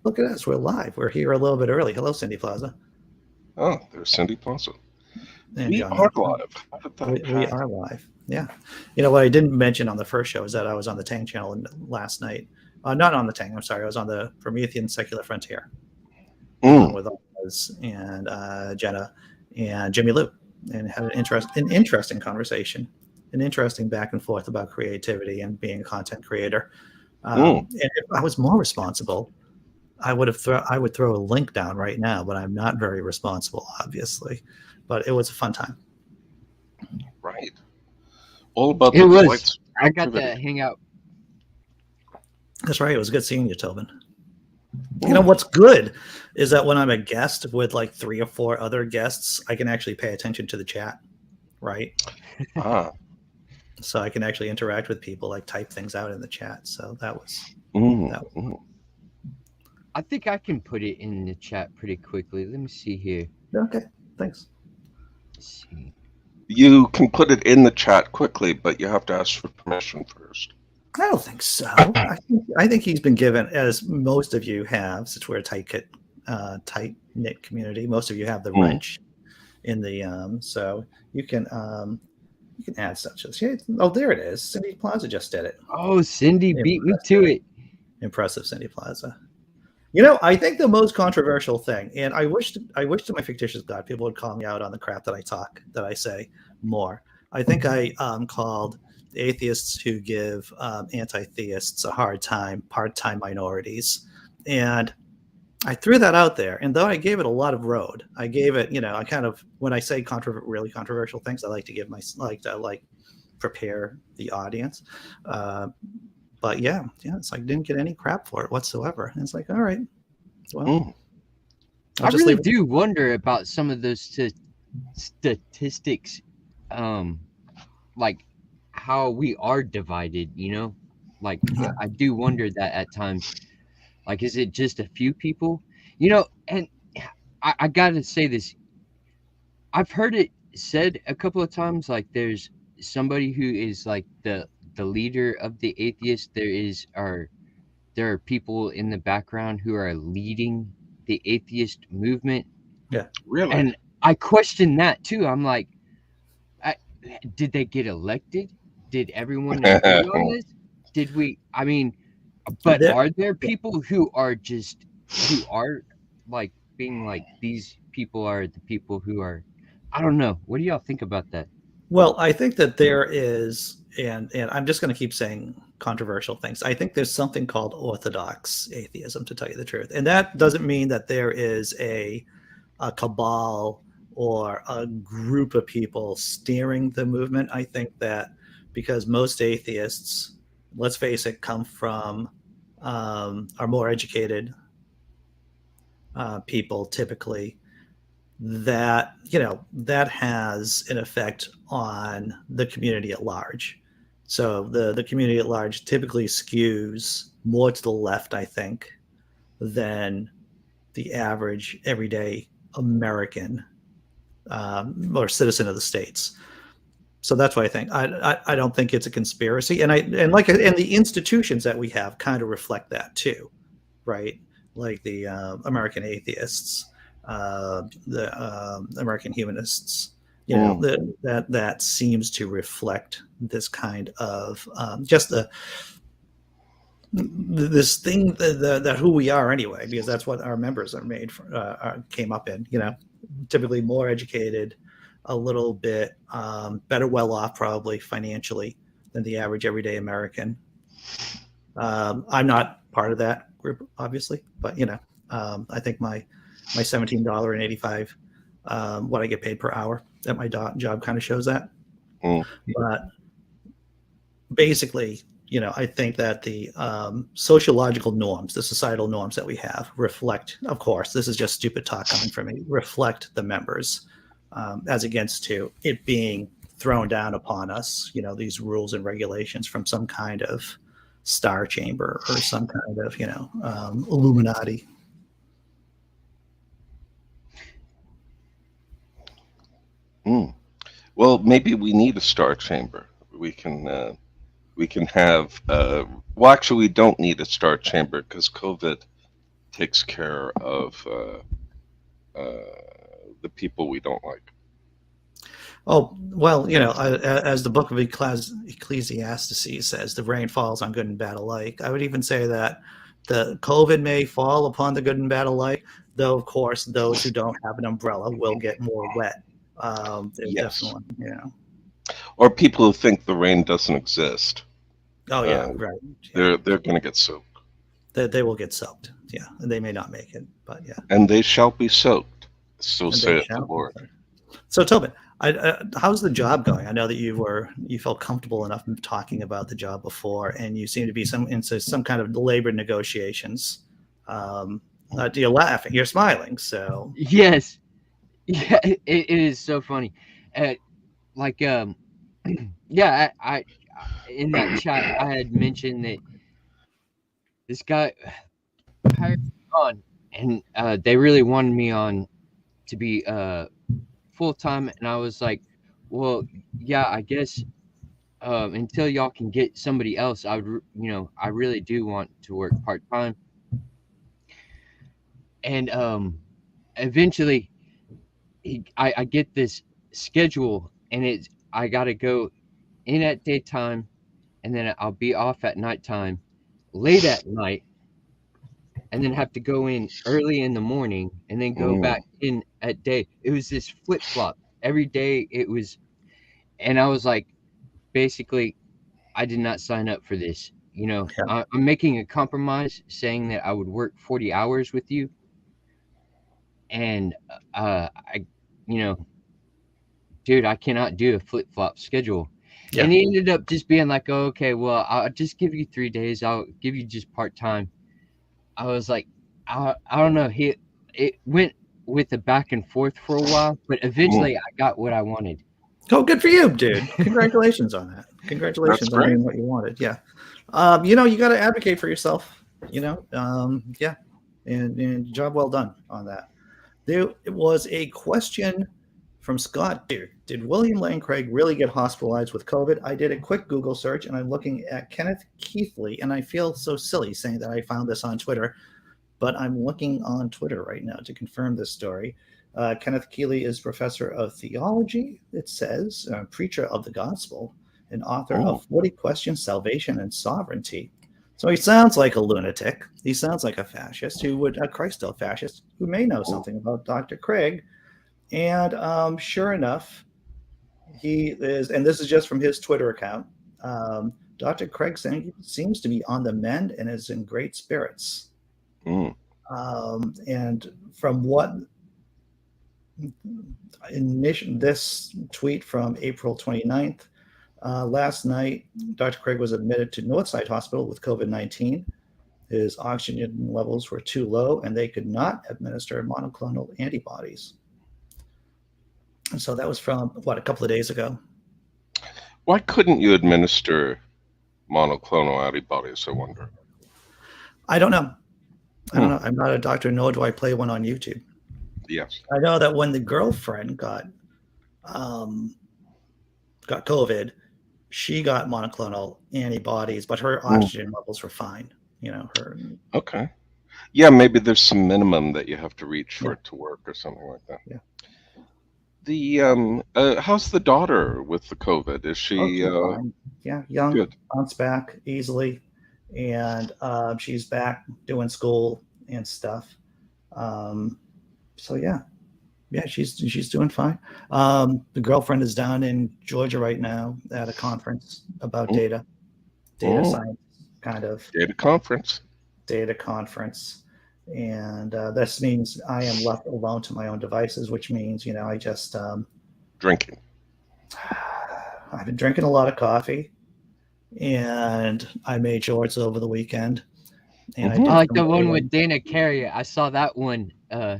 Look at us. We're live. We're here a little bit early. Hello, Cindy Plaza Oh, there's Cindy Plaza. and We John are Duncan. live. How did that We happen? are live. Yeah. You know what I didn't mention on the first show is that I was on the Tang channel last night. Not on the Tang. I'm sorry. I was on the Promethean Secular Frontier, Mm, with Oz and Jenna and Jimmy Lou, and had an interesting conversation, an interesting back and forth about creativity and being a content creator. mm. And if I was more responsible, I would throw a link down right now, but I'm not very responsible, obviously. But it was a fun time. Right. All about It the was. delights of I got creativity. to hang out. That's right. It was good seeing you, Tobin. You know Mm. what's good is that when I'm a guest with like 3 or 4 other guests, I can actually pay attention to the chat, right? Ah. So I can actually interact with people, like type things out in the chat. So that was Mm, that. mm. I think I can put it in the chat pretty quickly. Let me see here. Okay. Thanks. Let's see. You can put it in the chat quickly, but you have to ask for permission first. I don't think so. I think he's been given, as most of you have, since we're a tight knit community. Most of you have the Mm. wrench in the so you can add such as. Oh, there it is. Cindy Plaza just did it. Oh, Cindy beat me to it. Impressive, Cindy Plaza. You know, I think the most controversial thing, and I wish to my fictitious God people would call me out on the crap that I say more. I think I called atheists who give anti-theists a hard time part-time minorities, and I threw that out there. And though I gave it a lot of road, I gave it, I kind of, when I say really controversial things, I like to prepare the audience. But yeah, it's like I didn't get any crap for it whatsoever. And it's like, all right, well, Mm. I'll I just really leave it. do wonder about some of those statistics, um, like how we are divided. Like Yeah. I do wonder that at times. Like, is it just a few people? And I gotta say this. I've heard it said a couple of times. Like, there's somebody who is like the leader of the atheists. There are people in the background who are leading the atheist movement, Yeah. Really? and I question that too. I'm like, I, did they get elected? Did everyone agree on this? Did we? I mean, but There, are there yeah. people who are like being like these people are the people who are? I don't know. What do y'all think about that? Well, I think that there is, and I'm just going to keep saying controversial things. I think there's something called orthodox atheism, to tell you the truth, and that doesn't mean that there is a cabal or a group of people steering the movement. I think that because most atheists, let's face it, come from are more educated people typically, that that has an effect on the community at large. So the community at large typically skews more to the left, I think, than the average everyday American or citizen of the states. So that's what I think. I don't think it's a conspiracy, and the institutions that we have kind of reflect that too, right? Like the American atheists, the American humanists. Mm. That seems to reflect this kind of just this thing that who we are anyway, because that's what our members are made for, came up in. Typically more educated, a little bit better well off probably financially than the average everyday American. I'm not part of that group, obviously, but I think my $17.85 what I get paid per hour at my job kind of shows that. Mm. But basically, I think that the sociological norms, the societal norms that we have reflect, of course, this is just stupid talk coming from me, reflect the members as against to it being thrown down upon us, these rules and regulations from some kind of star chamber or some kind of, Illuminati. Mm. Well, maybe we need a star chamber. We can have. Well, actually, we don't need a star chamber because COVID takes care of the people we don't like. Oh, well, as the book of Ecclesiastes says, the rain falls on good and bad alike. I would even say that the COVID may fall upon the good and bad alike, though, of course, those who don't have an umbrella will get more wet. There's Yes. definitely. Or people who think the rain doesn't exist. Oh, yeah, Uh, right. Yeah. they're going to get soaked. They will get soaked. Yeah, and they may not make it, but yeah. And they shall be soaked. So And they saith the shall. Lord. So, Tobin, how's the job going? I know that you felt comfortable enough talking about the job before, and you seem to be into some kind of labor negotiations. You're laughing, you're smiling. So, Yes. Yeah, it is so funny. Uh, like yeah, I in that chat I had mentioned that this guy hired me on, and they really wanted me on to be full time, and I was like, well, yeah, I guess until y'all can get somebody else, I really do want to work part time, and eventually I get this schedule, and I got to go in at daytime, and then I'll be off at nighttime, late at night, and then have to go in early in the morning, and then go Mm. back in at day. It was this flip flop every day. It was, and I was like, basically, I did not sign up for this. yeah, I'm making a compromise, saying that I would work 40 hours with you, and I, you know, dude, I cannot do a flip flop schedule. yeah. And he ended up just being like, oh, okay, well, I'll just give you 3 days. I'll give you just part time. I was like, I don't know. It went with a back and forth for a while, but eventually I got what I wanted. Oh, good for you, dude! Congratulations on that. That's Congratulations on great. getting what you wanted. Yeah, you got to advocate for yourself. Yeah, and job well done on that. There was a question from Scott here. Did William Lane Craig really get hospitalized with COVID? I did a quick Google search and I'm looking at Kenneth Keithley, and I feel so silly saying that I found this on Twitter, but I'm looking on Twitter right now to confirm this story. Kenneth Keeley is professor of theology, it says, preacher of the gospel, and author Oh. of 40 Questions, Salvation and Sovereignty. So he sounds like a lunatic. He sounds like a fascist a Christo fascist who may know something about Dr. Craig. And sure enough, he is, and this is just from his Twitter account. Dr. Craig seems to be on the mend and is in great spirits. Mm. And from what this tweet from April 29th, last night, Dr. Craig was admitted to Northside Hospital with COVID-19. His oxygen levels were too low, and they could not administer monoclonal antibodies. And so that was from, a couple of days ago. Why couldn't you administer monoclonal antibodies, I wonder? I don't know. I'm not a doctor, nor do I play one on YouTube. Yes. I know that when the girlfriend got COVID, she got monoclonal antibodies, but her oxygen levels were fine. Okay. Yeah, maybe there's some minimum that you have to reach for it to work or something like that. Yeah. The how's the daughter with the COVID? Is she fine. Yeah, young, good? bounce back easily, and she's back doing school and stuff. So yeah, she's doing fine. The girlfriend is down in Georgia right now at a conference about data science, kind of Data conference. And this means I am left alone to my own devices, which means I just Drinking. I've been drinking a lot of coffee, and I made shorts over the weekend. And I like the one with Dana Carey. I saw that one. Yeah.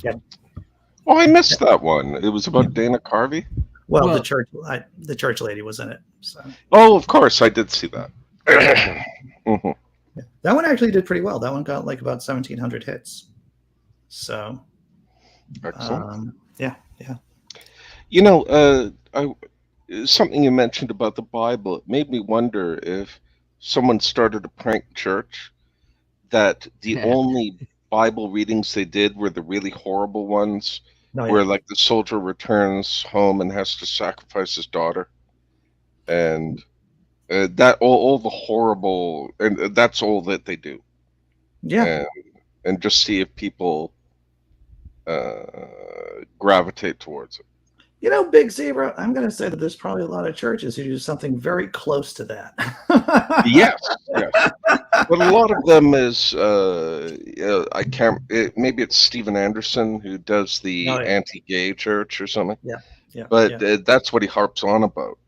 Oh, I missed that one. It was about Dana Carvey. Well, the church lady was in it. So. Oh, of course, I did see that. Mm-hmm. Yeah. That one actually did pretty well. That one got like about 1,700 hits. So, Excellent. Yeah. Something you mentioned about the Bible, it made me wonder if someone started a prank church that the only Bible readings they did were the really horrible ones, No, where yeah. like the soldier returns home and has to sacrifice his daughter, and that all the horrible, and that's all that they do, Yeah. and just see if people gravitate towards it. You know, Big Zebra, I'm going to say that there's probably a lot of churches who do something very close to Yes, that. yes. But a lot of them is I can't. Maybe it's Steven Anderson who does Oh, the yeah. anti-gay church or something. Yeah. Yeah. But Yeah. that's what he harps on about.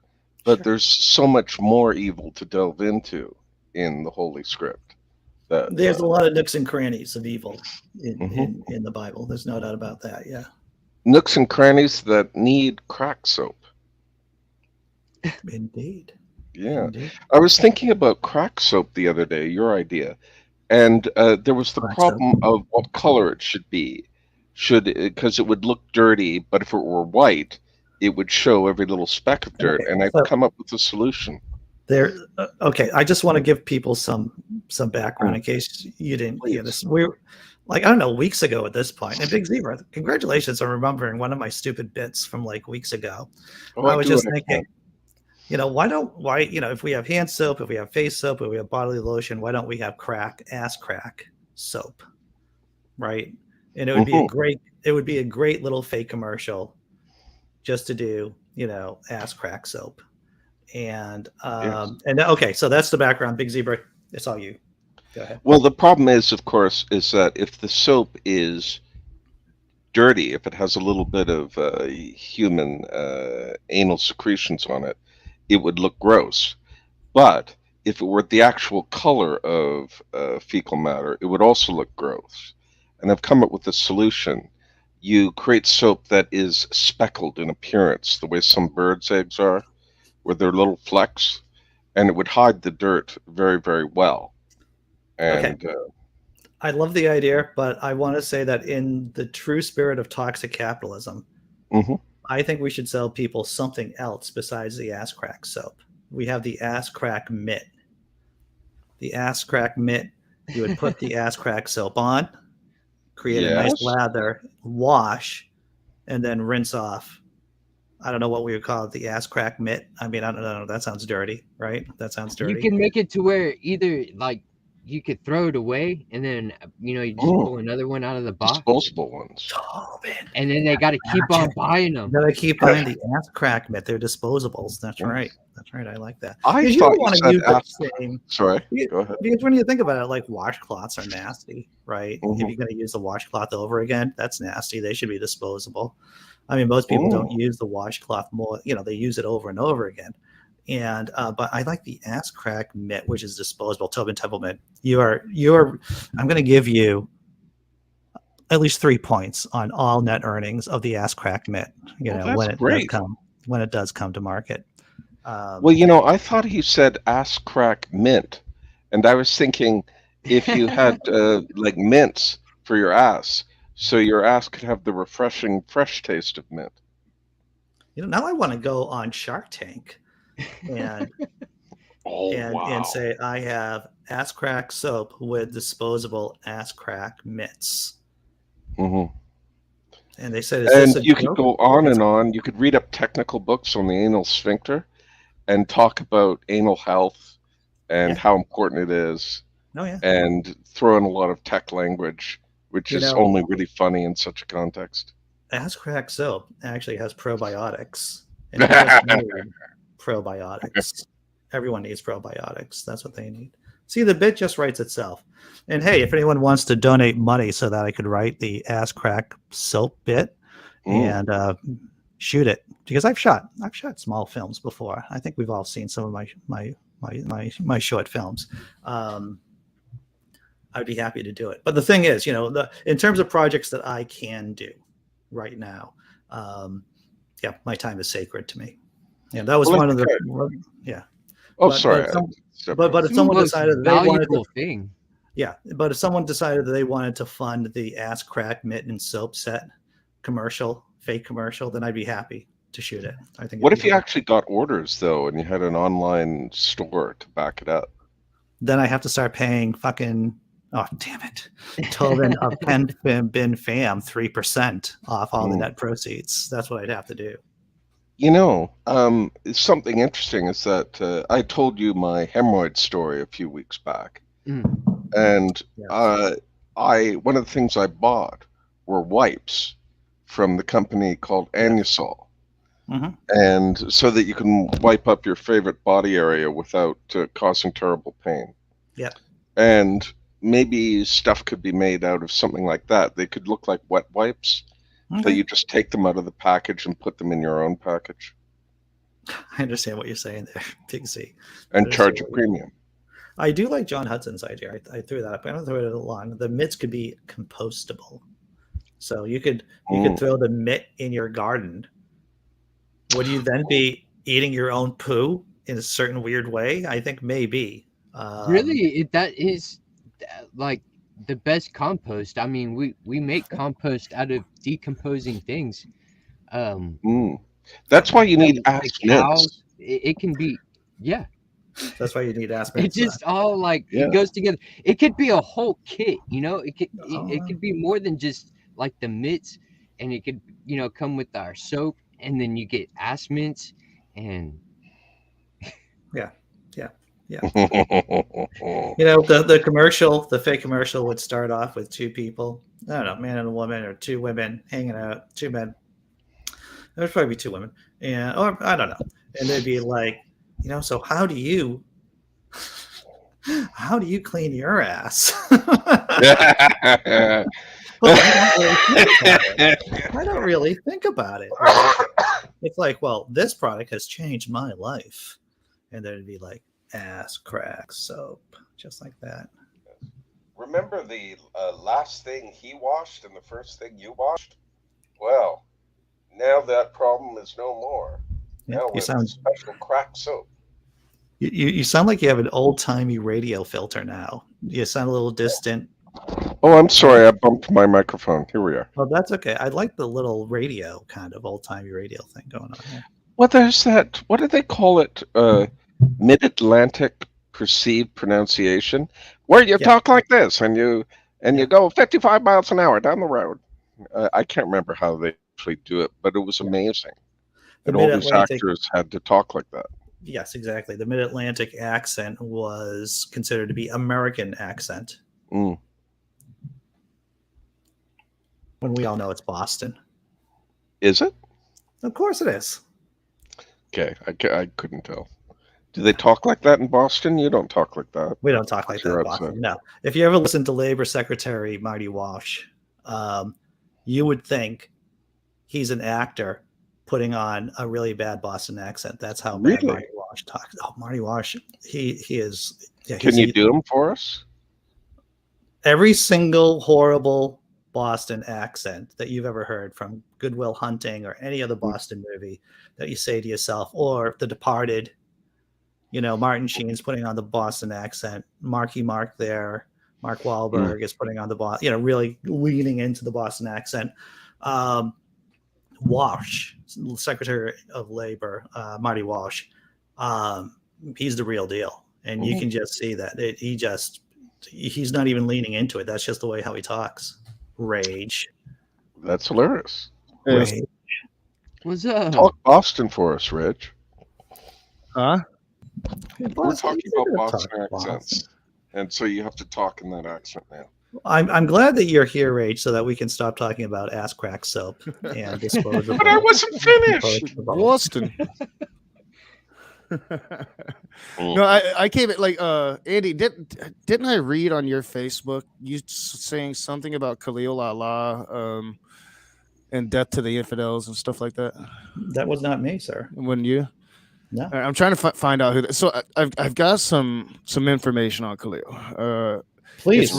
But Sure. there's so much more evil to delve into in the Holy Script. That There's a lot of nooks and crannies of evil mhm. in the Bible. There's no doubt about that. Yeah. Nooks and crannies that need crack soap. Indeed. Yeah, Indeed. I was thinking about crack soap the other day. Your idea. And there was the Crack soap. problem of what color it should be. Because it would look dirty, but if it were white, it would show every little speck of dirt. Okay. And I've So come up with a solution. there. Okay. I just want to give people some background Mm, in case you didn't hear please. this. We're like, I don't know, weeks ago at this point. And Big Zebra, congratulations on remembering one of my stupid bits from like weeks ago. Oh, I I was do what just I thinking, can. if we have hand soap, if we have face soap, if we have bodily lotion, why don't we have ass crack soap, right? And it would be Hmm. a great little fake commercial just to do, ass crack soap. Yes. And okay, so that's the background. Big Zebra, it's all you. Go ahead. Well, the problem is, of course, is that if the soap is dirty, if it has a little bit of human anal secretions on it, it would look gross. But if it were the actual color of fecal matter, it would also look gross. And I've come up with a solution. You create soap that is speckled in appearance, the way some birds' eggs are, where they're little flecks, and it would hide the dirt very, very well. Okay. And I love the idea, but I want to say that in the true spirit of toxic capitalism, mhm. I think we should sell people something else besides the ass crack soap. We have the ass crack mitt. The ass crack mitt, you would put the ass crack soap on, create a nice Yes. lather, wash, and then rinse off. I don't know what we would call it, the ass crack mitt. I mean, I don't know. That sounds dirty, right? That sounds You dirty. can make it to where either like you could throw it away and then you just pull another one out of the box, Disposable ones. Oh, man. and then they got to keep on buying You them. gotta keep buying the ass crack mitt. They're disposables. That's right. That's right. I like that. I Because you thought don't you want to said use the same. Sorry, go ahead. Because when you think about it, like washcloths are nasty, right? If Mhm. you're going to use the washcloth over again, that's nasty. They should be disposable. I mean, most people don't Mm. use the washcloth more. They use it over and over again. And but I like the ass crack mitt, which is disposable. Tobin Templeman, you're. I'm going to give you at least 3 points on all net earnings of the ass crack mitt. That's When it great. does come to market. Well, I thought he said ass crack mint, and I was thinking if you had like mints for your ass, so your ass could have the refreshing, fresh taste of mint. Now I want to go on Shark Tank and Oh, wow. and say I have ass crack soap with disposable ass crack mitts. Hmm. And they said, "Is And this a you could joke?" go on and on. You could read up technical books on the anal sphincter and talk about anal health and Yeah. how important it is, Oh yeah. and throw in a lot of tech language, which You is know, only really funny in such a context. ass crack soap actually has probiotics, and you just need probiotics. Everyone needs probiotics. That's what they need. See, the bit just writes itself. And hey, if anyone wants to donate money so that I could write the ass crack soap bit Mm. and shoot it, because I've shot small films before. I think we've all seen some of my short films. I'd be happy to do it. But the thing is, in terms of projects that I can do right now, yeah, my time is sacred to me. Yeah, that was Well, one of okay. the yeah. Oh, But sorry. but if It's the someone most decided that they wanted to, valuable thing. yeah, but if someone decided that they wanted to fund the ass crack mitten and soap set fake commercial, then I'd be happy to shoot it. I think. What if you actually got orders though, and you had an online store to back it up? Then I have to start paying fucking Oh, damn it. Tobin of Pen Bin Fam, 3% off all the net proceeds. That's what I'd have to do. Something interesting is that I told you my hemorrhoid story a few weeks back, and Yes. one of the things I bought were wipes from the company called Anusol, and so that you can wipe up your favorite body area without causing terrible pain. Yep. And maybe stuff could be made out of something like that. They could look like wet wipes, but you just take them out of the package and put them in your own package. I understand what you're saying there, Big C. And charge a premium. I do like John Hudson's idea. I threw that up. I don't throw it along. The mitts could be compostable, so you could throw the mitt in your garden. Would you then be eating your own poo in a certain weird way? I think maybe. Really, that is like the best compost. I mean, we make compost out of decomposing things. That's why you need like cows. It can be, yeah. That's why you need ass mitts. It just all like it goes together. It could be a whole kit, you know. It could be more than just like the mitts, and it could come with our soap, and then you get ass mints, and yeah. The commercial, the fake commercial would start off with two people. I don't know, man and a woman, or two women hanging out, two men. There would probably be two women, or I don't know, and they'd be like, so how do you clean your ass? I don't really think about it. It's like, well, this product has changed my life, and then it'd be like ass crack soap, just like that. Remember the last thing he washed and the first thing you washed? Well, now that problem is no more. Now we have special crack soap. You sound like you have an old-timey radio filter now. You sound a little distant. Oh, I'm sorry. I bumped my microphone. Here we are. Oh, that's okay. I like the little radio, kind of old-timey radio thing going on here. Well, there's that. What do they call it? Mid-Atlantic perceived pronunciation, where you talk like this and you go 55 miles an hour down the road. I can't remember how they actually do it, but it was amazing. And all these actors had to talk like that. Yes, exactly. The Mid-Atlantic accent was considered to be American accent. When we all know it's Boston. Is it? Of course it is. Okay, I couldn't tell. Do they talk like that in Boston? You don't talk like that. We don't talk like that in Boston. No. If you ever listen to Labor Secretary Marty Walsh, you would think he's an actor putting on a really bad Boston accent. That's how bad Marty Walsh talks. Oh, Marty Walsh, he is. Yeah, can you do them for us? Every single horrible Boston accent that you've ever heard, from Good Will Hunting or any other Boston movie that you say to yourself, or The Departed. Martin Sheen's putting on the Boston accent. Marky Mark there. Mark Wahlberg is putting on the Boston, really leaning into the Boston accent. Walsh, Secretary of Labor, Marty Walsh, he's the real deal. And you can just see that. He's not even leaning into it. That's just the way how he talks. Rage. That's hilarious. Rage. What's up? Talk Boston for us, Rich. Huh? We're talking about Boston accents, and so you have to talk in that accent now. I'm glad that you're here, Rach, so that we can stop talking about ass crack soap and disposable. But I wasn't finished. Boston. No, I came like Andy. Didn't I read on your Facebook you saying something about Khalil Allah and death to the infidels and stuff like that? That was not me, sir. Wouldn't you? No. I'm trying to find out who. So I've got some information on Khalil. Please.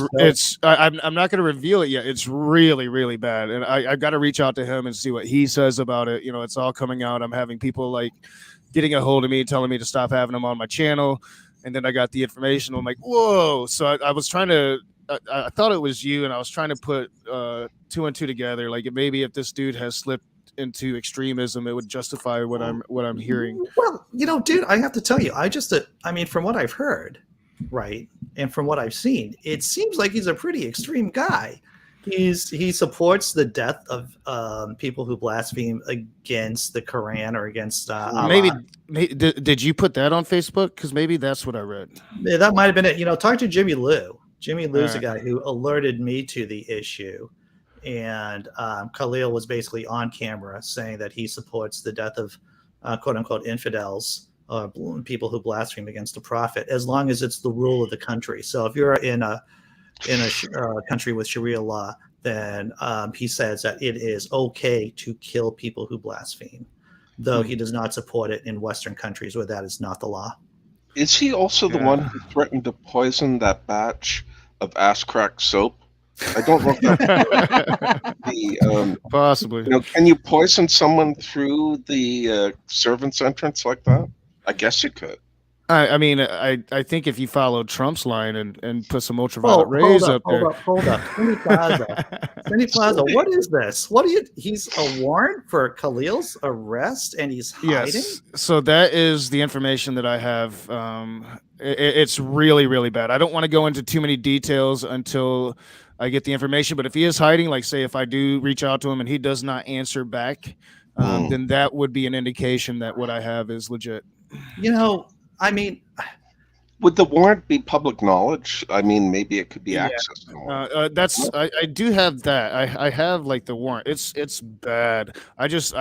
I'm not going to reveal it yet. It's really, really bad, and I've got to reach out to him and see what he says about it. It's all coming out. I'm having people like getting a hold of me, telling me to stop having him on my channel, and then I got the information. I'm like, whoa! So I was trying to. I thought it was you, and I was trying to put two and two together. Like maybe if this dude has slipped into extremism, it would justify what I'm hearing. Well, dude, I have to tell you, from what I've heard, right, and from what I've seen, it seems like he's a pretty extreme guy. He supports the death of people who blaspheme against the Quran or against Maybe, Allah. did you put that on Facebook? Because maybe that's what I read. Yeah, that might have been it. Talk to Jimmy Lou. Jimmy Lou's the Alright. guy who alerted me to the issue, and Khalil was basically on camera saying that he supports the death of quote unquote infidels, people who blaspheme against the prophet, as long as it's the rule of the country. So if you're in a country with Sharia law, then he says that it is okay to kill people who blaspheme, though he does not support it in Western countries where that is not the law. Is he also the Yeah. one who threatened to poison that batch of ass crack soap? I don't know if that's the Possibly. can you poison someone through the servant's entrance like that? I guess you could. I mean, I think if you follow Trump's line and put some ultraviolet Hold rays up, up there. hold up. Cindy Plaza, what is this? He's a warrant for Khalil's arrest and he's hiding? Yes. So that is the information that I have. It's really, really bad. I don't want to go into too many details until I get the information. But if he is hiding, like say if I do reach out to him and he does not answer back, then that would be an indication that what I have is legit. I mean, would the warrant be public knowledge? I mean, maybe it could be accessed. I do have that. I have like the warrant. It's bad. It's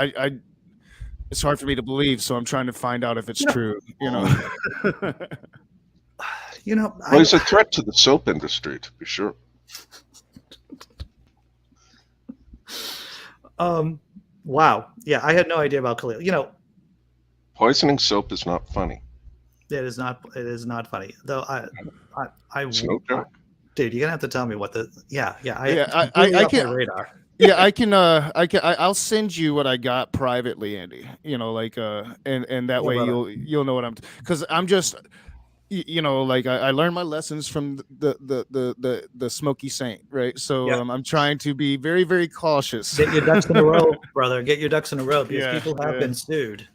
hard for me to believe, so I'm trying to find out if it's true. Well, he's a threat to the soap industry, to be sure. Wow. Yeah, I had no idea about Khalil. Poisoning soap is not funny. It is not funny, though. It's no joke. Dude, you're gonna have to tell me what the. I can. My radar. Yeah, I'll send you what I got privately, Andy. And that way you'll know what because I'm just. I learned my lessons from the Smoky Saint, right? So I'm trying to be very, very cautious. Get your ducks in a row, brother. Get your ducks in a row because people have been sued.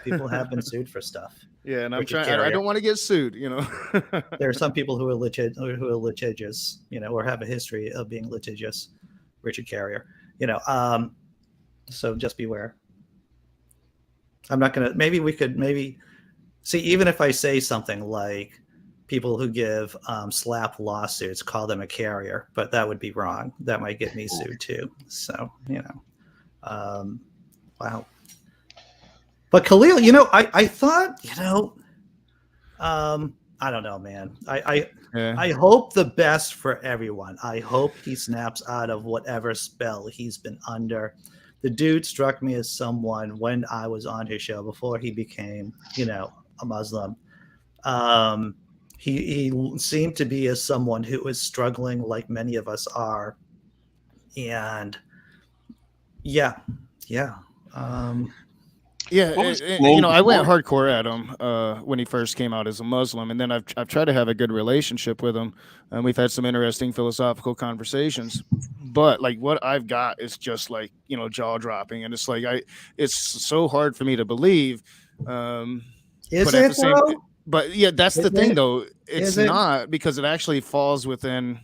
People have been sued for stuff. Yeah, and I'm trying. I don't want to get sued. There are some people who are litigious, or have a history of being litigious. Richard Carrier, so just beware. I'm not gonna. Maybe we could see, even if I say something like people who give slap lawsuits, call them a carrier, but that would be wrong. That might get me sued too. So wow. But Khalil, I thought, I don't know, man. I hope the best for everyone. I hope he snaps out of whatever spell he's been under. The dude struck me as someone when I was on his show before he became, a Muslim. He seemed to be as someone who was struggling like many of us are. And I went hardcore at him when he first came out as a Muslim, and then I've tried to have a good relationship with him, and we've had some interesting philosophical conversations. But like what I've got is just like jaw dropping, and it's like it's so hard for me to believe. Is it though? But yeah, that's the thing though. It's not, because it actually falls within.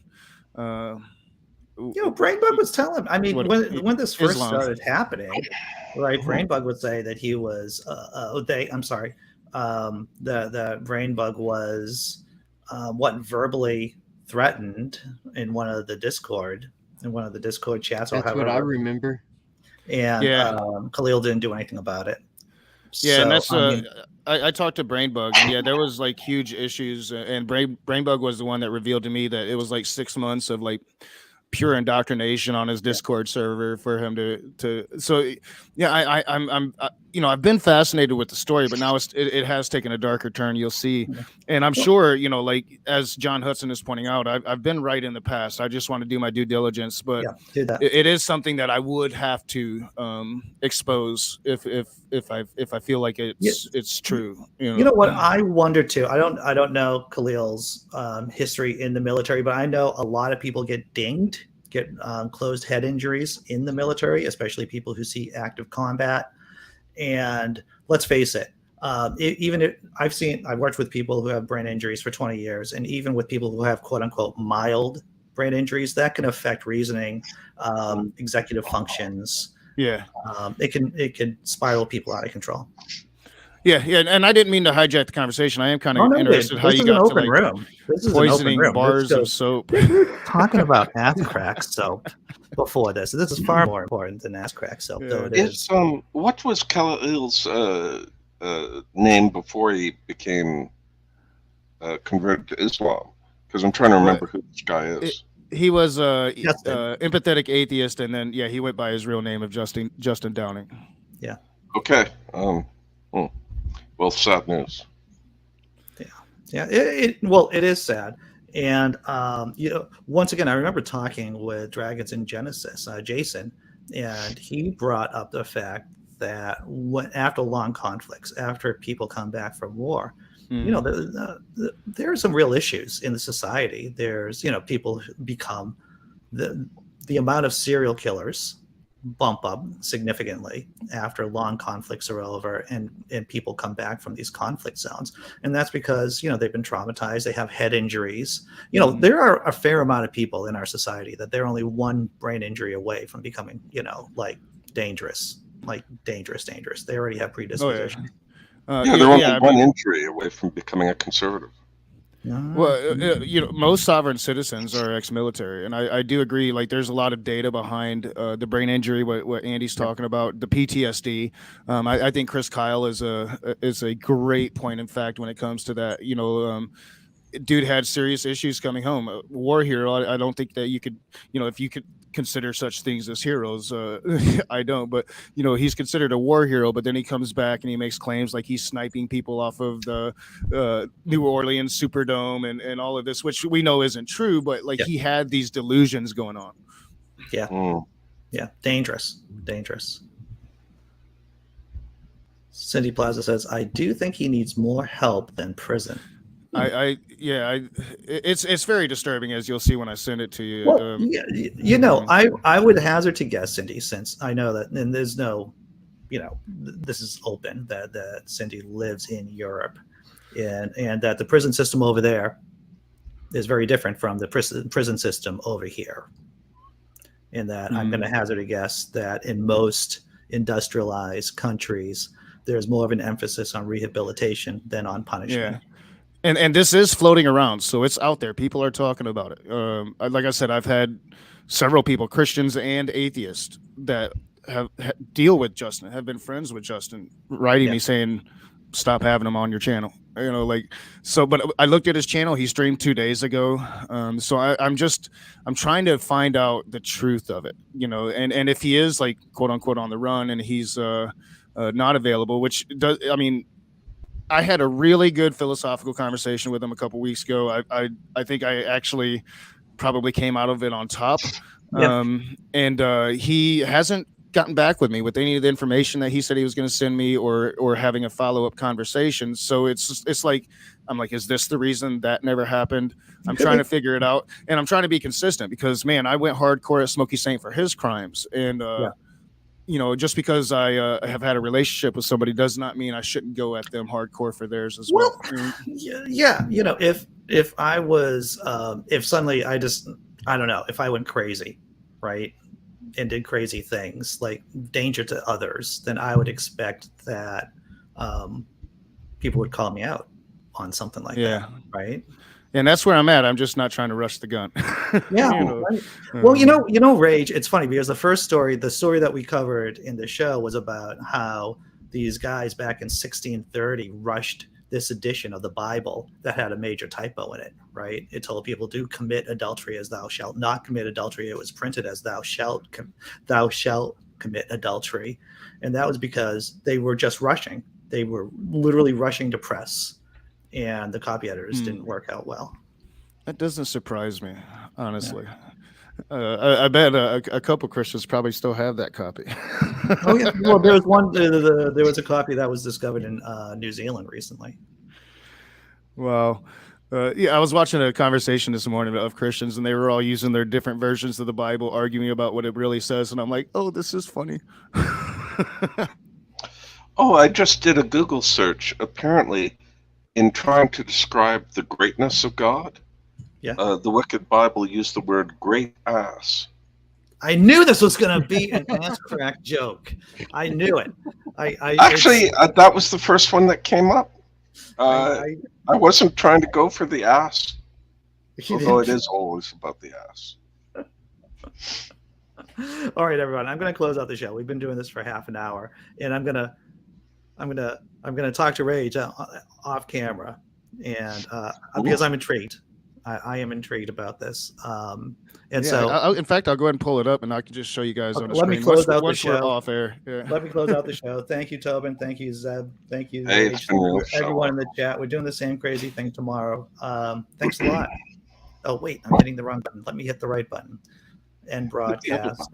Brainbug was telling. I mean, when this first started happening, right? Brainbug would say that he was. I'm sorry. The Brainbug was verbally threatened in one of the Discord chats. That's what I remember. And Khalil didn't do anything about it. Yeah, and that's I talked to Brainbug, and there was like huge issues, and Brainbug was the one that revealed to me that it was like 6 months of like pure indoctrination on his Discord server for him to. So yeah, I'm I've been fascinated with the story, but now it has taken a darker turn. You'll see, and I'm sure like as John Hudson is pointing out, I've been right in the past. I just want to do my due diligence, but it is something that I would have to expose if I feel like it's true. You know what I wonder too. I don't know Khalil's history in the military, but I know a lot of people get dinged, get closed head injuries in the military, especially people who see active combat. And let's face it, I've worked with people who have brain injuries for 20 years, and even with people who have quote unquote mild brain injuries, that can affect reasoning, executive functions. Yeah. It can spiral people out of control. Yeah, and I didn't mean to hijack the conversation. I am kind of Oh no, interested how this you is an got to open like room. This is an open poisoning room. bars of soap. We're talking about ass crack soap before this. This is far more important than ass crack soap, though it is. What was Khalil's name before he became converted to Islam? Because I'm trying to remember who this guy is. He was empathetic atheist, and then he went by his real name of Justin Downing. Yeah. Okay. Well, sad news. Yeah. It is sad. And once again, I remember talking with Dragons in Genesis, Jason, and he brought up the fact that after long conflicts, after people come back from war, there are some real issues in the society. There's people become the amount of serial killers bump up significantly after long conflicts are over and people come back from these conflict zones. And that's because, they've been traumatized. They have head injuries. There are a fair amount of people in our society that they're only one brain injury away from becoming, dangerous. They already have predisposition. They're only one injury away from becoming a conservative. Well, most sovereign citizens are ex-military, and I do agree. Like, there's a lot of data behind the brain injury, what Andy's talking about, the PTSD. I think Chris Kyle is a great point. In fact, when it comes to that, dude had serious issues coming home. A war hero. I don't think that you could, if you could consider such things as heroes. I don't, but he's considered a war hero. But then he comes back and he makes claims like he's sniping people off of the New Orleans Superdome and all of this, which we know isn't true. But he had these delusions going on. Yeah, yeah, dangerous. Cindy Plaza says, "I do think he needs more help than prison." It's very disturbing, as you'll see when I send it to you. Well, I would hazard to guess, Cindy, since I know that, and there's no, this is open that Cindy lives in Europe, and that the prison system over there is very different from the prison system over here. In that, I'm going to hazard a guess that in most industrialized countries, there's more of an emphasis on rehabilitation than on punishment. Yeah. And this is floating around, so it's out there. People are talking about it. Like I said, I've had several people, Christians and atheists, that deal with Justin, have been friends with Justin, writing me saying, "Stop having him on your channel." But I looked at his channel. He streamed 2 days ago. So I'm trying to find out the truth of it, and if he is like quote unquote on the run and he's not available, which does, I had a really good philosophical conversation with him a couple weeks ago. I think I actually probably came out of it on top. And he hasn't gotten back with me with any of the information that he said he was going to send me or having a follow-up conversation. So it's like, I'm like, is this the reason that never happened? I'm trying to figure it out, and I'm trying to be consistent because, man, I went hardcore at Smokey Saint for his crimes. And, just because I have had a relationship with somebody does not mean I shouldn't go at them hardcore for theirs as well. Yeah. If I was, if suddenly I don't know, if I went crazy, right, and did crazy things like danger to others, then I would expect that people would call me out on something like that, right? And that's where I'm at. I'm just not trying to rush the gun. Right. Well, Rage, it's funny because the story that we covered in the show was about how these guys back in 1630 rushed this edition of the Bible that had a major typo in it, right? It told people to commit adultery as thou shalt not commit adultery. It was printed as thou shalt commit adultery. And that was because they were just rushing. They were literally rushing to press. And the copy editors didn't work out well. That doesn't surprise me, honestly. I bet a couple Christians probably still have that copy. Oh yeah, well, there was one. There was a copy that was discovered in New Zealand recently. Wow. I was watching a conversation this morning of Christians, and they were all using their different versions of the Bible, arguing about what it really says. And I'm like, oh, this is funny. Oh, I just did a Google search. Apparently, in trying to describe the greatness of God, Yeah. The Wicked Bible used the word great ass. I knew this was going to be an ass crack joke. I knew it. Actually, that was the first one that came up. I wasn't trying to go for the ass, although it is always about the ass. All right, everyone. I'm going to close out the show. We've been doing this for half an hour, and I'm gonna talk to Rage off camera, and because I'm intrigued. I am intrigued about this. And Yeah, so, in fact, I'll go ahead and pull it up, and I can just show you guys on the let me screen. close out the once we're show. off air. Yeah. Let me close out the show. Thank you, Tobin. Thank you, Zeb. Thank you, Hey, Rage. it's been real. Everyone in the chat. We're doing the same crazy thing tomorrow. Thanks a lot. Oh wait, I'm hitting the wrong button. Let me hit the right button. End broadcast.